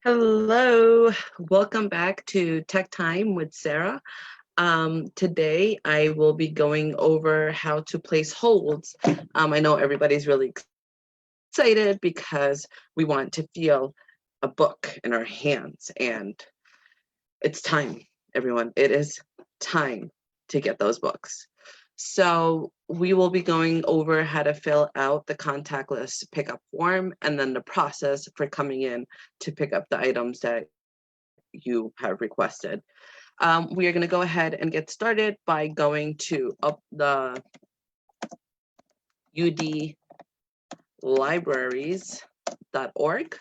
Hello, welcome back to Tech Time with Sarah. Today I will be going over how to place holds. I know everybody's really excited because we want to feel a book in our hands, and it's time, everyone. It is time to get those books. So we will be going over how to fill out the contactless pickup form and then the process for coming in to pick up the items that you have requested. We are going to go ahead and get started by going to the udlibraries.org,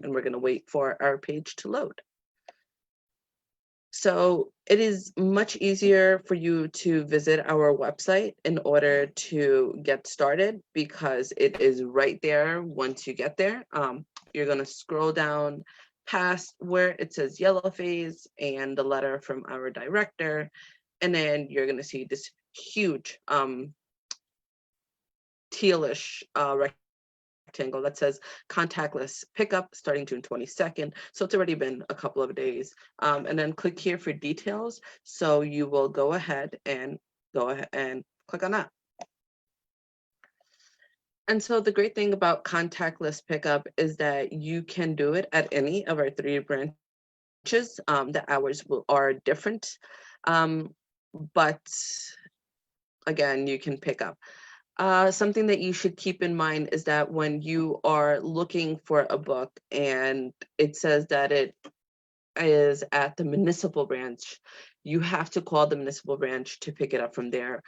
and we're going to wait for our page to load. So it is much easier for you to visit our website in order to get started because it is right there once you get there. You're going to scroll down past where it says yellow phase and the letter from our director, and then you're going to see this huge tealish rectangle that says contactless pickup starting June 22nd. So it's already been a couple of days. And then click here for details. So you will go ahead and click on that. And so the great thing about contactless pickup is that you can do it at any of our 3 branches. The hours are different, but again, you can pick up. Something that you should keep in mind is that when you are looking for a book and it says that it is at the municipal branch, you have to call the municipal branch to pick it up from there.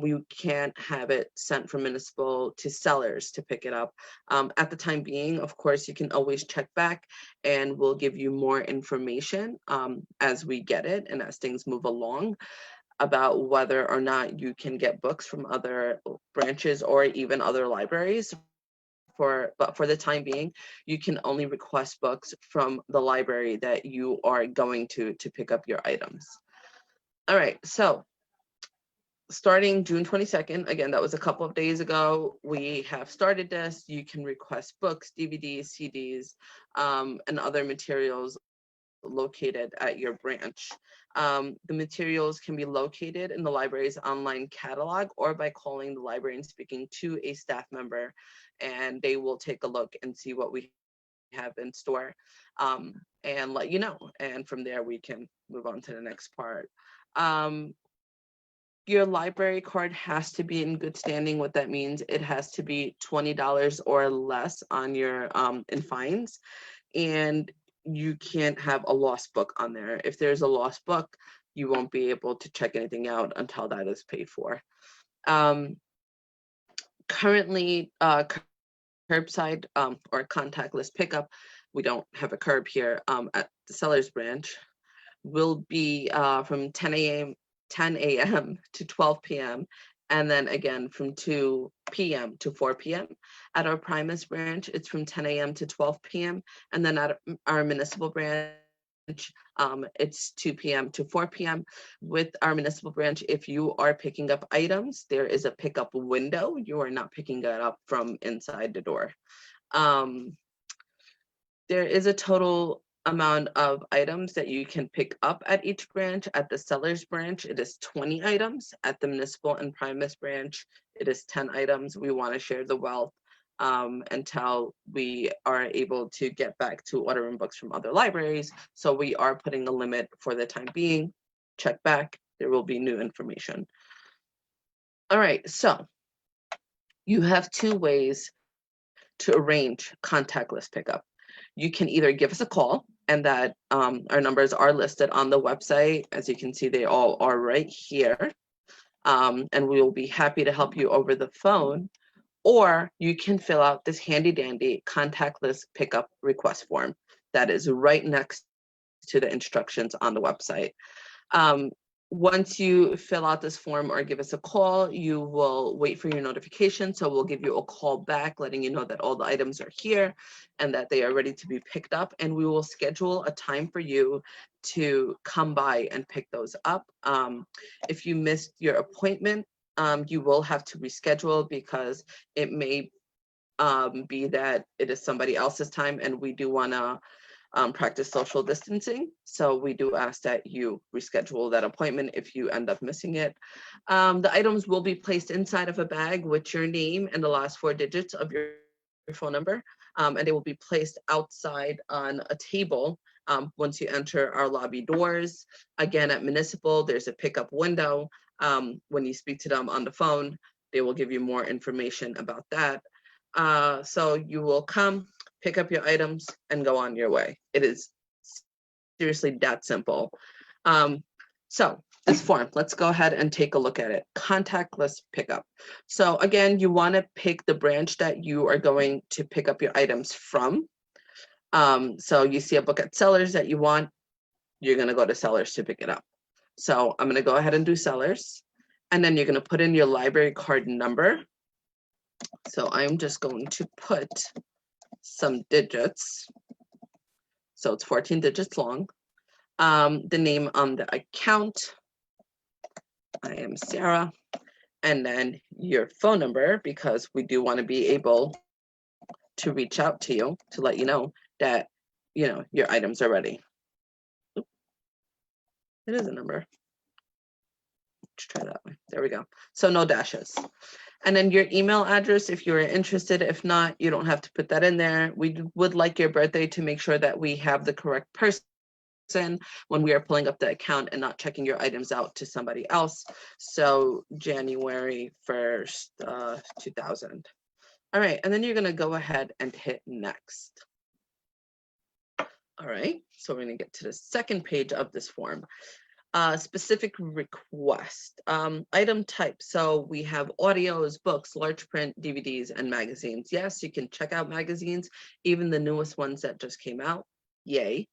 We can't have it sent from municipal to sellers to pick it up. At the time being, of course, you can always check back and we'll give you more information as we get it and as things move along about whether or not you can get books from other branches or even other libraries. But for the time being, you can only request books from the library that you are going to pick up your items. All right, so starting June 22nd, again, that was a couple of days ago, we have started this. You can request books, DVDs, CDs, and other materials located at your branch. The materials can be located in the library's online catalog or by calling the library and speaking to a staff member, and they will take a look and see what we have in store and let you know. And from there, we can move on to the next part. Your library card has to be in good standing. What that means, it has to be $20 or less on your in fines, and you can't have a lost book on there. If there's a lost book, you won't be able to check anything out until that is paid for. Currently, curbside or contactless pickup, we don't have a curb here at the seller's branch, will be from 10 a.m. to 12 p.m. and then again from 2 p.m. to 4 p.m. At our Primus branch, it's from 10 a.m. to 12 p.m. And then at our municipal branch, it's 2 p.m. to 4 p.m. With our municipal branch, if you are picking up items, there is a pickup window. You are not picking it up from inside the door. There is a total amount of items that you can pick up at each branch. At the seller's branch, it is 20 items. At the municipal and Primus branch, it is 10 items. We want to share the wealth until we are able to get back to ordering books from other libraries. So we are putting a limit for the time being. Check back, there will be new information. All right, so you have 2 ways to arrange contactless pickup. You can either give us a call, and that our numbers are listed on the website. As you can see, they all are right here. And we will be happy to help you over the phone. Or you can fill out this handy dandy contactless pickup request form that is right next to the instructions on the website. Once you fill out this form or give us a call, you will wait for your notification. So we'll give you a call back letting you know that all the items are here and that they are ready to be picked up. And we will schedule a time for you to come by and pick those up. If you missed your appointment, you will have to reschedule because it may be that it is somebody else's time, and we do want to practice social distancing. So we do ask that you reschedule that appointment if you end up missing it. The items will be placed inside of a bag with your name and the last 4 digits of your phone number, and they will be placed outside on a table once you enter our lobby doors. Again, at Municipal, there's a pickup window. When you speak to them on the phone, they will give you more information about that. So you will come, pick up your items, and go on your way. It is seriously that simple. So this form, let's go ahead and take a look at it. Contactless pickup. So again, you want to pick the branch that you are going to pick up your items from. So you see a book at Sellers that you want, you're going to go to Sellers to pick it up. So I'm going to go ahead and do Sellers, and then you're going to put in your library card number. So I'm just going to put some digits. So it's 14 digits long. The name on the account, I am Sarah, and then your phone number, because we do want to be able to reach out to you to let you know that, you know, your items are ready. Oop. It is a number. Let's try that way. There we go. So no dashes. And then your email address, if you're interested. If not, you don't have to put that in there. We would like your birthday to make sure that we have the correct person when we are pulling up the account and not checking your items out to somebody else. So January 1st, 2000. All right, and then you're gonna go ahead and hit next. All right, so we're gonna get to the second page of this form. Specific request, item type. So we have audios, books, large print, DVDs, and magazines. Yes, you can check out magazines, even the newest ones that just came out. Yay.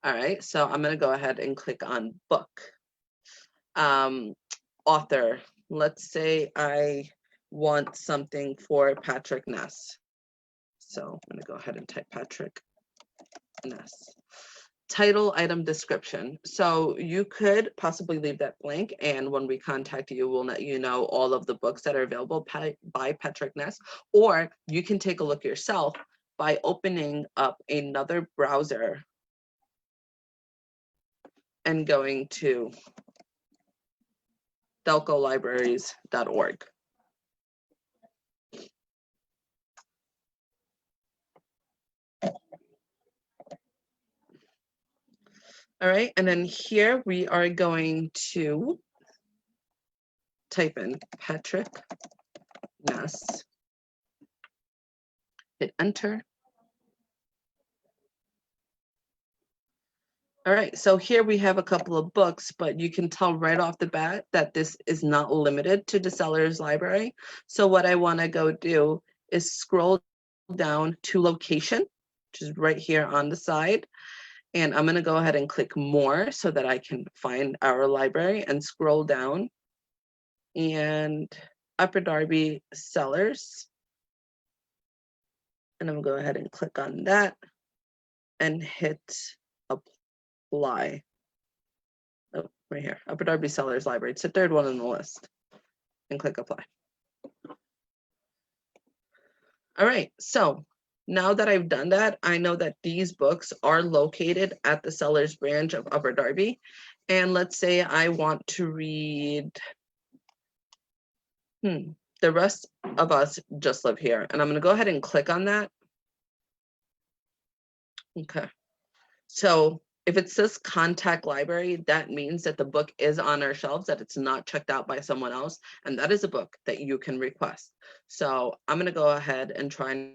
All right, so I'm gonna go ahead and click on book. Author, let's say I want something for Patrick Ness. So I'm gonna go ahead and type Patrick Ness. Title, item description. So you could possibly leave that blank, and when we contact you, we'll let you know all of the books that are available by Patrick Ness, or you can take a look yourself by opening up another browser and going to delcolibraries.org. All right, and then here we are going to type in Patrick Ness, hit enter. All right, so here we have a couple of books, but you can tell right off the bat that this is not limited to the Sellers Library. So what I want to go do is scroll down to location, which is right here on the side. And I'm going to go ahead and click more so that I can find our library and scroll down. And Upper Darby Sellers. And I'm going to go ahead and click on that and hit apply. Oh, right here, Upper Darby Sellers Library. It's the third one on the list. And click apply. All right, so now that I've done that, I know that these books are located at the Sellers branch of Upper Darby. And let's say I want to read, The Rest of Us Just Live Here. And I'm going to go ahead and click on that. Okay. So if it says contact library, that means that the book is on our shelves, that it's not checked out by someone else. And that is a book that you can request. So I'm going to go ahead and try and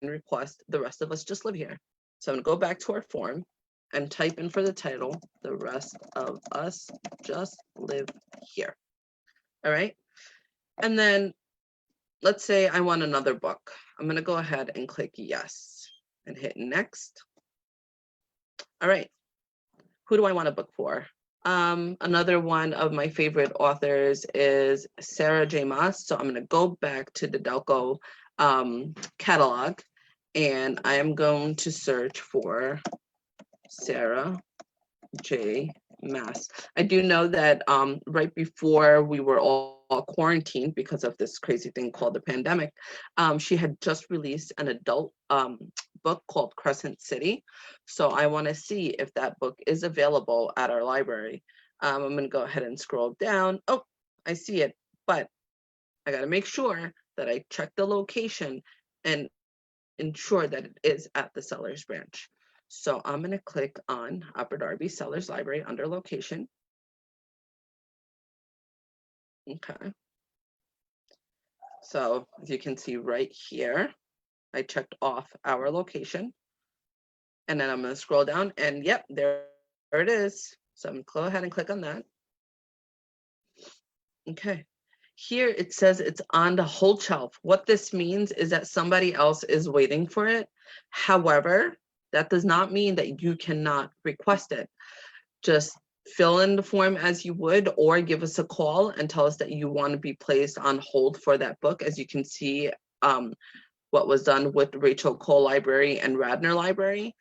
request The Rest of Us Just Live Here. So I'm going to go back to our form and type in for the title, The Rest of Us Just Live Here. All right. And then let's say I want another book. I'm going to go ahead and click yes and hit next. All right. Who do I want a book for? Another one of my favorite authors is Sara J. Maas. So I'm going to go back to the Delco catalog, and I am going to search for Sara J. Maas. I do know that right before we were all quarantined because of this crazy thing called the pandemic, she had just released an adult book called Crescent City. So I want to see if that book is available at our library. I'm going to go ahead and scroll down. Oh, I see it, but I got to make sure that I check the location and ensure that it is at the Sellers branch. So I'm going to click on Upper Darby Sellers Library under location. Okay. So as you can see right here, I checked off our location. And then I'm going to scroll down and yep, there it is. So I'm going to go ahead and click on that. Okay. Here it says it's on the hold shelf. What this means is that somebody else is waiting for it. However, that does not mean that you cannot request it. Just fill in the form as you would, or give us a call and tell us that you want to be placed on hold for that book. As you can see, what was done with Rachel Cole Library and Radnor Library.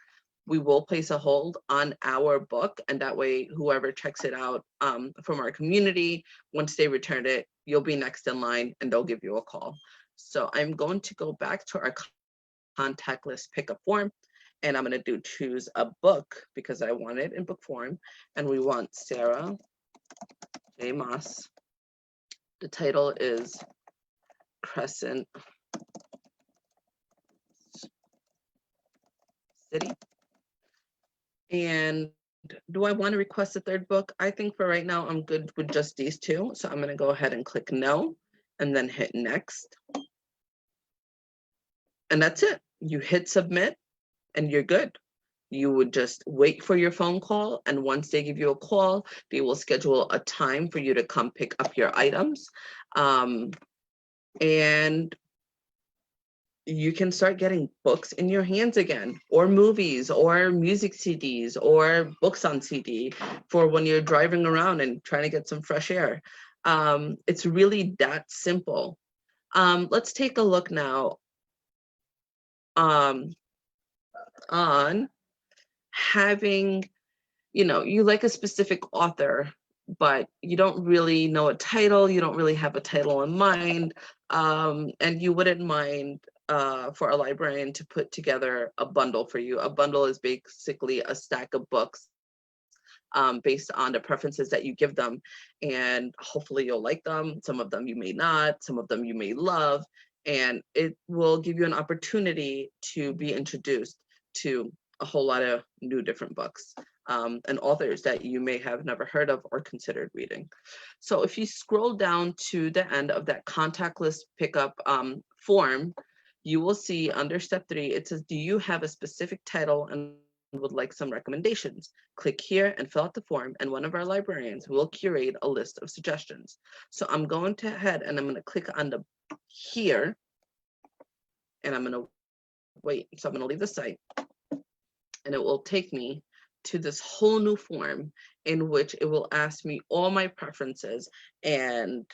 We will place a hold on our book, and that way whoever checks it out from our community, once they return it, you'll be next in line and they'll give you a call. So I'm going to go back to our contactless pickup form, and I'm going to choose a book because I want it in book form, and we want Sara J. Moss. The title is Crescent City. And do I want to request a third book? I think for right now, I'm good with just these two. So I'm going to go ahead and click no, and then hit next. And that's it. You hit submit and you're good. You would just wait for your phone call. And once they give you a call, they will schedule a time for you to come pick up your items. And you can start getting books in your hands again, or movies, or music CDs, or books on CD for when you're driving around and trying to get some fresh air. It's really that simple. Let's take a look now on having, you like a specific author, but you don't really know a title, you don't really have a title in mind, and you wouldn't mind for a librarian to put together a bundle for you. A bundle is basically a stack of books based on the preferences that you give them, and hopefully you'll like them. Some of them you may not, some of them you may love, and it will give you an opportunity to be introduced to a whole lot of new different books and authors that you may have never heard of or considered reading. So if you scroll down to the end of that contactless pickup form, you will see under step 3, it says, do you have a specific title and would like some recommendations? Click here and fill out the form, and one of our librarians will curate a list of suggestions. So I'm going to ahead and I'm going to click on the here, and I'm going to wait. So I'm going to leave the site, and it will take me to this whole new form in which it will ask me all my preferences, and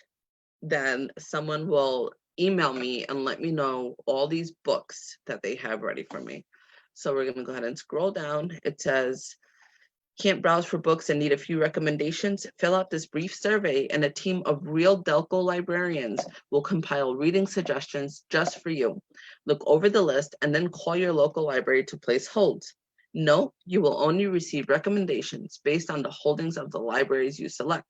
then someone will email me and let me know all these books that they have ready for me. So we're going to go ahead and scroll down. It says, can't browse for books and need a few recommendations? Fill out this brief survey and a team of real Delco librarians will compile reading suggestions just for you. Look over the list and then call your local library to place holds. No, you will only receive recommendations based on the holdings of the libraries you select.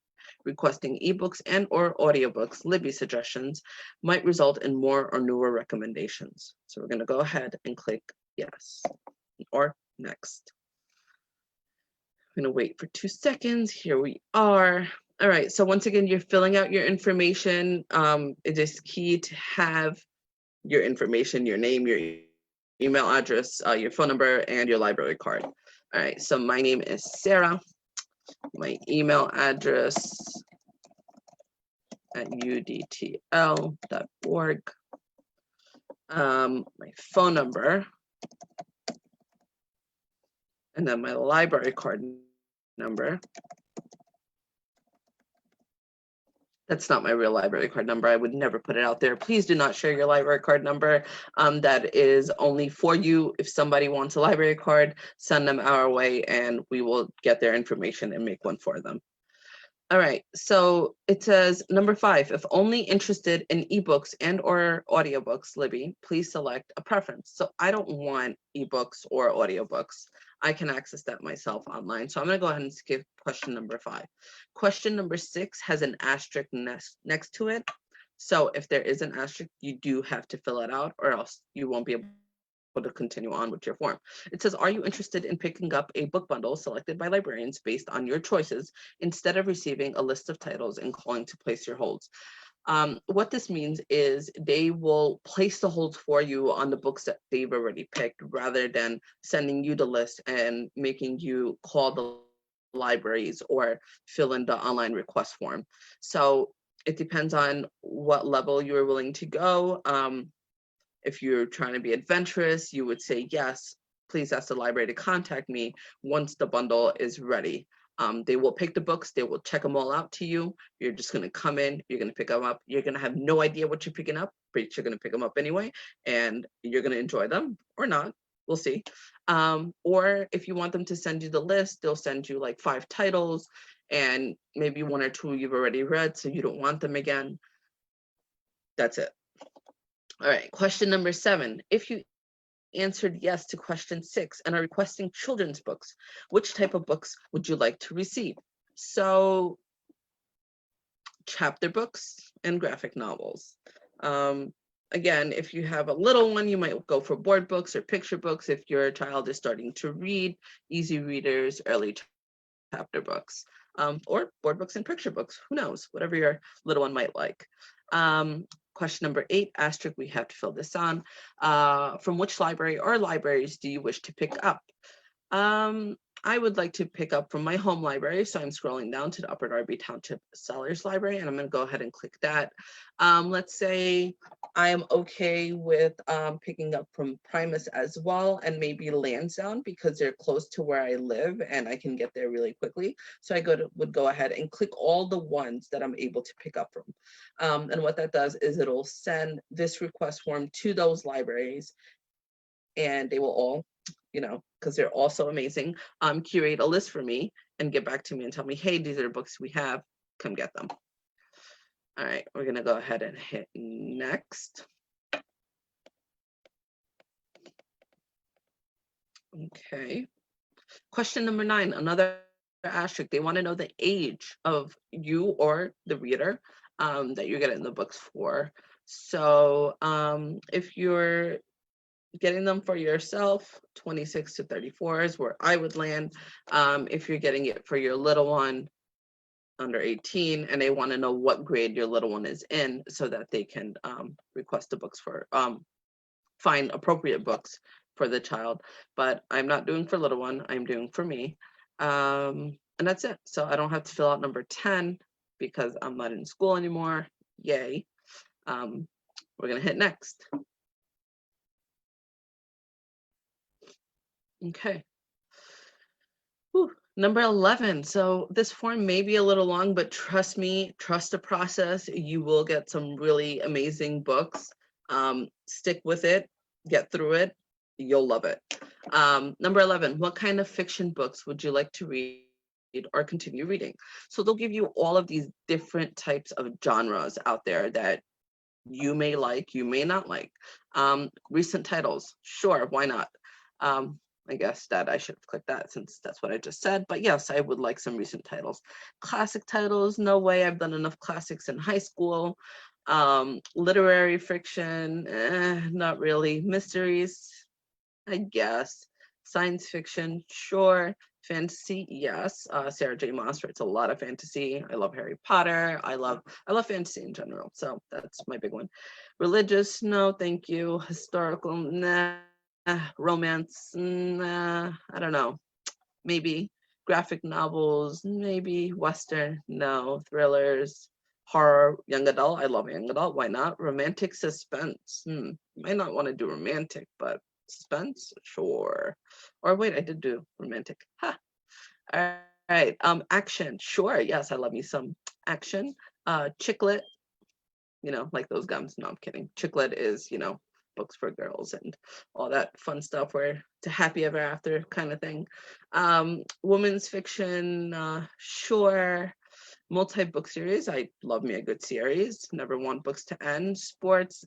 Requesting ebooks and or audiobooks, Libby suggestions might result in more or newer recommendations. So we're going to go ahead and click yes or next. I'm going to wait for 2 seconds. Here we are. All right. So once again, you're filling out your information. It is key to have your information, your name, your email address, your phone number, and your library card. All right. So my name is Sara. My email address at udtl.org. My phone number, and then my library card number. That's not my real library card number. I would never put it out there. Please do not share your library card number. That is only for you. If somebody wants a library card, send them our way and we will get their information and make one for them. All right, so it says number 5, if only interested in ebooks and or audiobooks, Libby, please select a preference. So I don't want ebooks or audiobooks. I can access that myself online. So I'm gonna go ahead and skip question number 5. Question number 6 has an asterisk next to it. So if there is an asterisk, you do have to fill it out or else you won't be able to continue on with your form. It says, are you interested in picking up a book bundle selected by librarians based on your choices instead of receiving a list of titles and calling to place your holds? What this means is they will place the holds for you on the books that they've already picked rather than sending you the list and making you call the libraries or fill in the online request form. So it depends on what level you're willing to go. If you're trying to be adventurous, you would say, yes, please ask the library to contact me once the bundle is ready. They will pick the books, they will check them all out to you. You're just going to come in, you're going to pick them up. You're going to have no idea what you're picking up, but you're going to pick them up anyway, and you're going to enjoy them or not. We'll see. Or if you want them to send you the list, they'll send you like 5 titles and maybe 1 or 2 you've already read, so you don't want them again. That's it. All right, question number 7. If you answered yes to question 6 and are requesting children's books, which type of books would you like to receive? So chapter books and graphic novels. Again, if you have a little one, you might go for board books or picture books. If your child is starting to read, easy readers, early chapter books, or board books and picture books. Who knows? Whatever your little one might like. Question number 8, asterisk, we have to fill this on. From which library or libraries do you wish to pick up? I would like to pick up from my home library, so I'm scrolling down to the Upper Darby Township Sellers Library, and I'm going to go ahead and click that. Let's say I am okay with picking up from Primus as well, and maybe Lansdowne because they're close to where I live and I can get there really quickly. So I would go ahead and click all the ones that I'm able to pick up from. And what that does is it'll send this request form to those libraries, and they will all, because they're also amazing, curate a list for me and get back to me and tell me, hey, these are the books we have, come get them. All right, we're gonna go ahead and hit next. Okay. Question number 9, another asterisk. They want to know the age of you or the reader that you're getting the books for. So if you're getting them for yourself, 26 to 34 is where I would land. If you're getting it for your little one, under 18, and they want to know what grade your little one is in so that they can request the books for, find appropriate books for the child. But I'm not doing for little one, I'm doing for me. And that's it. So I don't have to fill out number 10 because I'm not in school anymore. Yay. We're gonna hit next. Okay. Whew. Number 11. So this form may be a little long, but trust me, trust the process. You will get some really amazing books. Stick with it, get through it. You'll love it. Number 11, what kind of fiction books would you like to read or continue reading? So they'll give you all of these different types of genres out there that you may like, you may not like. Recent titles, sure, why not? I guess that I should have clicked that since that's what I just said, but yes, I would like some recent titles. Classic titles, no way, I've done enough classics in high school. Literary fiction, not really. Mysteries, I guess. Science fiction, sure. Fantasy, yes. Sarah J. Maas writes a lot of fantasy. I love Harry Potter. I love fantasy in general, so that's my big one. Religious, no, thank you. Historical, nah. Romance, nah. I don't know. Maybe. Graphic novels, maybe. Western, no. Thrillers, horror, young adult. I love young adult. Why not? Romantic suspense. Might not want to do romantic, but suspense, sure. Or wait, I did do romantic. Ha. All right. Action, sure. Yes, I love me some action. Chick lit, like those gums. No, I'm kidding. Chick lit is, books for girls and all that fun stuff where to happy ever after kind of thing. Women's fiction, sure. Multi-book series, I love me a good series. Never want books to end. Sports,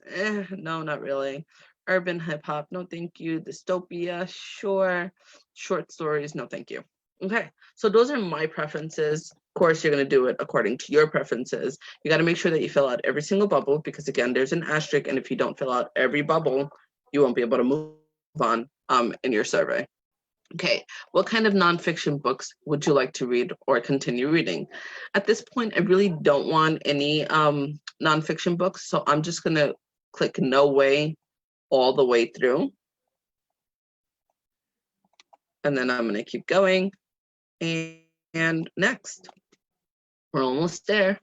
no, not really. Urban hip hop, no thank you. Dystopia, sure. Short stories, no thank you. Okay, so those are my preferences. Of course, you're going to do it according to your preferences. You got to make sure that you fill out every single bubble because, again, there's an asterisk, and if you don't fill out every bubble, you won't be able to move on in your survey. Okay, what kind of nonfiction books would you like to read or continue reading? At this point, I really don't want any nonfiction books, so I'm just going to click no way all the way through. And then I'm going to keep going. And next, we're almost there.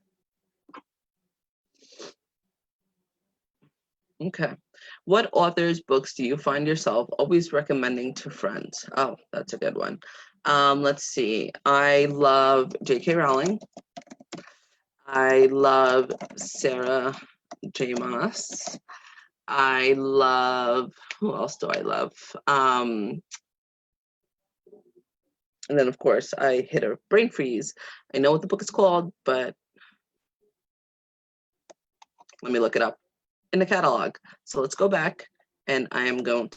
Okay. What authors' books do you find yourself always recommending to friends? Oh, that's a good one. Let's see. I love J.K. Rowling. I love Sarah J. Maas. I love, who else do I love? And then, of course, I hit a brain freeze. I know what the book is called, but let me look it up in the catalog. So let's go back, and I am going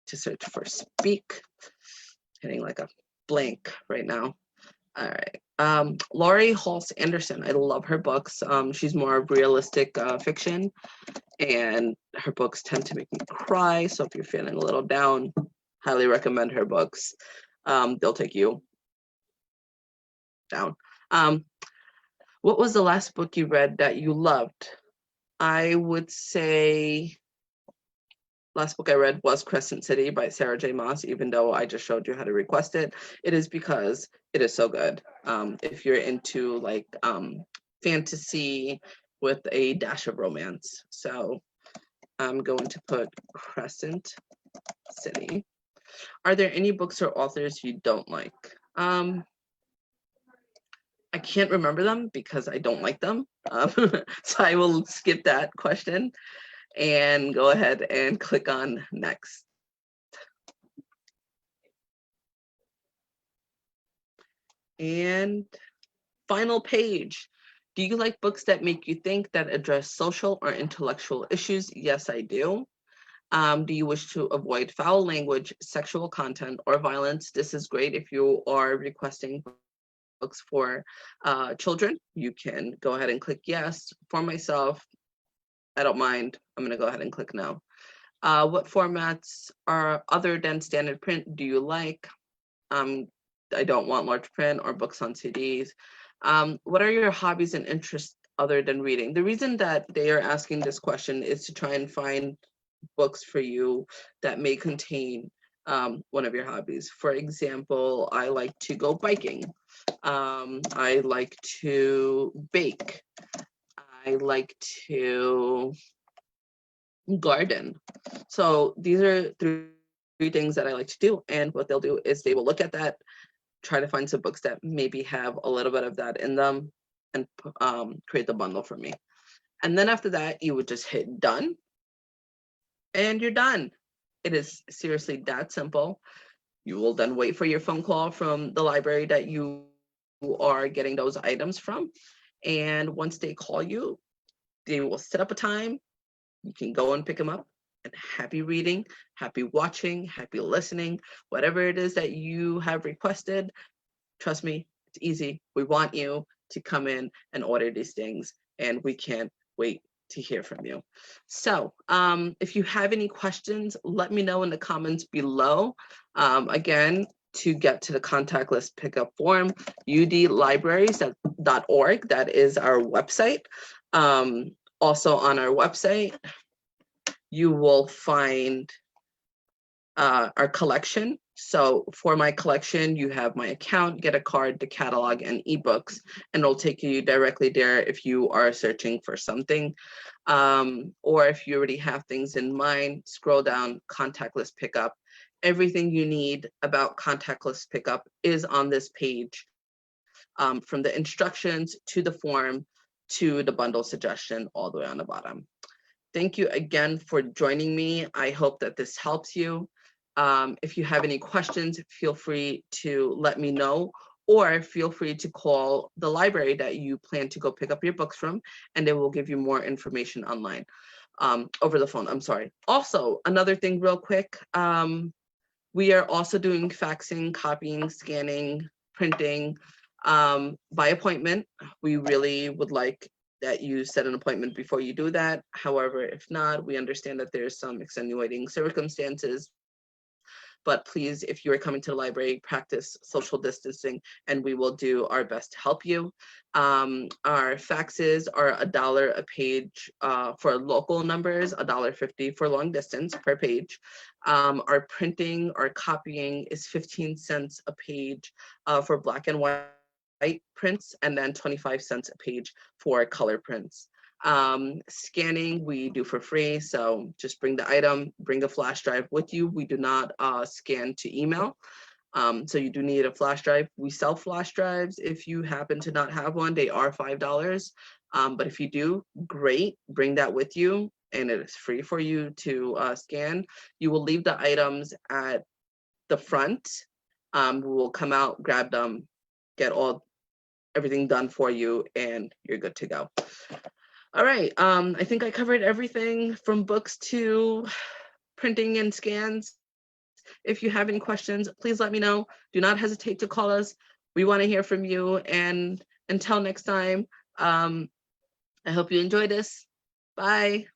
to search for Speak. Hitting like a blank right now. All right. Laurie Halse Anderson. I love her books. She's more of realistic fiction, and her books tend to make me cry. So if you're feeling a little down, highly recommend her books. They'll take you down. What was the last book you read that you loved? I would say last book I read was Crescent City by Sara J. Maas, even though I just showed you how to request it. It is because it is so good. If you're into like fantasy with a dash of romance. So I'm going to put Crescent City. Are there any books or authors you don't like? I can't remember them because I don't like them. So I will skip that question and go ahead and click on next. And final page. Do you like books that make you think, that address social or intellectual issues? Yes, I do. Do you wish to avoid foul language, sexual content, or violence? This is great if you are requesting books for children. You can go ahead and click yes. For myself, I don't mind. I'm going to go ahead and click no. What formats are other than standard print do you like? I don't want large print or books on CDs. What are your hobbies and interests other than reading? The reason that they are asking this question is to try and find books for you that may contain one of your hobbies. For example, I like to go biking. I like to bake. I like to garden. So these are three things that I like to do. And what they'll do is they will look at that, try to find some books that maybe have a little bit of that in them, and create the bundle for me. And then after that, you would just hit done, and you're done. It is seriously that simple. You will then wait for your phone call from the library that you are getting those items from. And once they call you, they will set up a time. You can go and pick them up. And happy reading, happy watching, happy listening, whatever it is that you have requested. Trust me, it's easy. We want you to come in and order these things, and we can't wait to hear from you. So if you have any questions, let me know in the comments below. Again, to get to the contactless pickup form, udlibraries.org, that is our website. Also on our website, you will find our collection. So for my collection, you have my account, get a card, the catalog, and ebooks, and it'll take you directly there if you are searching for something. Or if you already have things in mind, scroll down, contactless pickup. Everything you need about contactless pickup is on this page, from the instructions to the form to the bundle suggestion all the way on the bottom. Thank you again for joining me. I hope that this helps you. If you have any questions, feel free to let me know, or feel free to call the library that you plan to go pick up your books from, and they will give you more information online, over the phone, I'm sorry. Also, another thing real quick, we are also doing faxing, copying, scanning, printing, by appointment. We really would like that you set an appointment before you do that. However, if not, we understand that there's some extenuating circumstances, but please, if you are coming to the library, practice social distancing, and we will do our best to help you. Our faxes are $1 a page for local numbers, $1.50 for long distance per page. Our printing, our copying is 15 cents a page for black and white prints, and then 25 cents a page for color prints. Scanning we do for free, so just bring the item, bring a flash drive with you. We do not scan to email. So you do need a flash drive. We sell flash drives. If you happen to not have one, they are $5. But if you do, great, bring that with you, and it is free for you to scan. You will leave the items at the front. We will come out, grab them, get everything done for you, and you're good to go. All right, I think I covered everything from books to printing and scans. If you have any questions, please let me know. Do not hesitate to call us. We want to hear from you. And until next time, I hope you enjoy this. Bye.